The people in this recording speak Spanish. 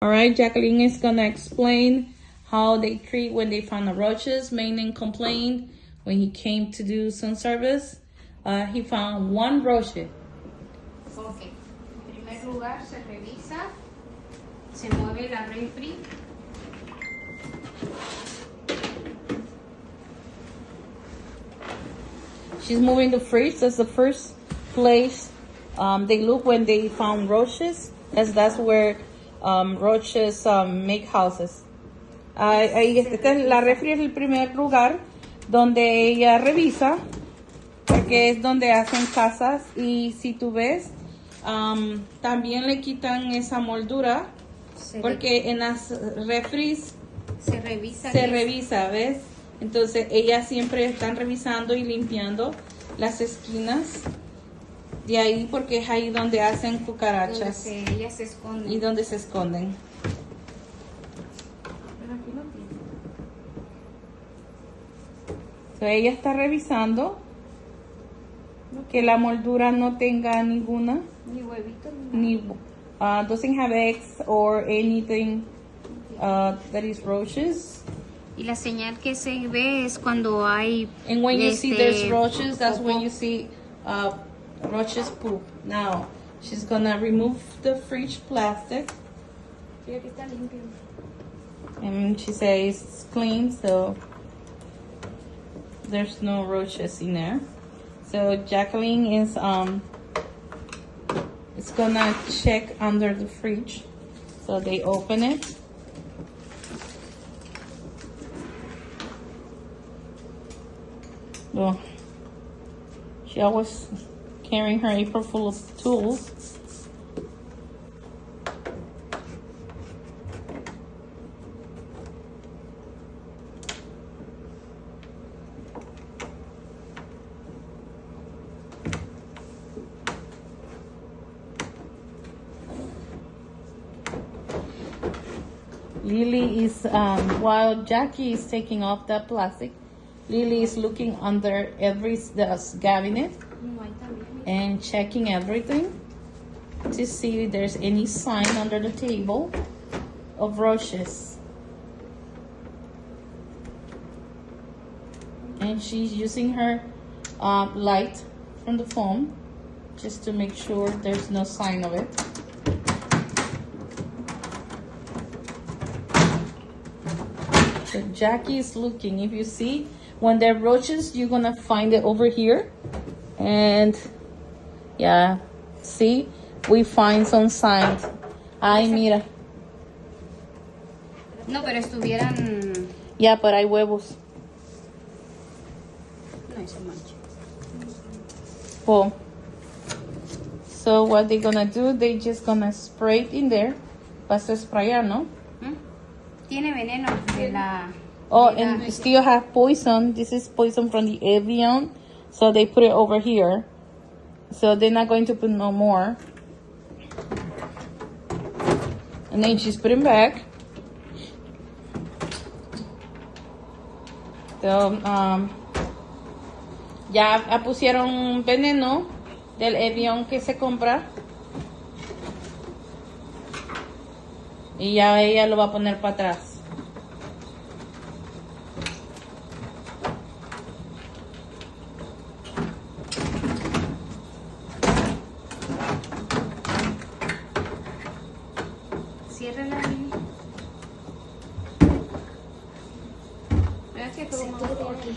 All right, Jacqueline is gonna explain how they treat when they found the roaches. Main complained when he came to do some service. He found one roach. Ok, en primer lugar se revisa, se mueve la refri. She's moving the fridge. That's the first place they look when they found roaches. That's where roaches make houses. La refri es el primer lugar donde ella revisa, porque es donde hacen casas. Y si tú ves, también le quitan esa moldura, porque en las refris se revisa, ¿ves? Entonces ellas siempre están revisando y limpiando las esquinas de ahí, porque es ahí donde hacen cucarachas. Ellas se esconden. Y donde se esconden. Pero aquí lo tiene. So, ella está revisando que la moldura no tenga ninguna, Ni huevitos ni doesn't have eggs or anything that is roaches. Y la señal que se ve es cuando hay. And when you see there's roaches, that's when you see roaches poop. Now, she's gonna remove the fridge plastic. Sí, aquí está limpio. And she says it's clean, so there's no roaches in there. So Jacqueline is gonna check under the fridge. So they open it. Oh, she always carrying her apron full of tools. Lily is, while Jackie is taking off the plastic, Lily is looking under every cabinet and checking everything to see if there's any sign under the table of roaches. And she's using her light from the phone just to make sure there's no sign of it. So Jackie is looking. If you see, when there are roaches, you're gonna find it over here. And yeah, see, we find some signs. Ay, mira. No, pero estuvieran. Yeah, but hay huevos. No, eso mancha. Well, so what they're gonna do, they just gonna spray it in there. Vas a sprayar, no? Tiene veneno de la. Oh, and still have poison. This is poison from the avian. So they put it over here. So they're not going to put no more. And then she's putting back. So, ya pusieron veneno del avión que se compra. Y ya ella lo va a poner para atrás. Cierra la línea. Gracias, todo aquí.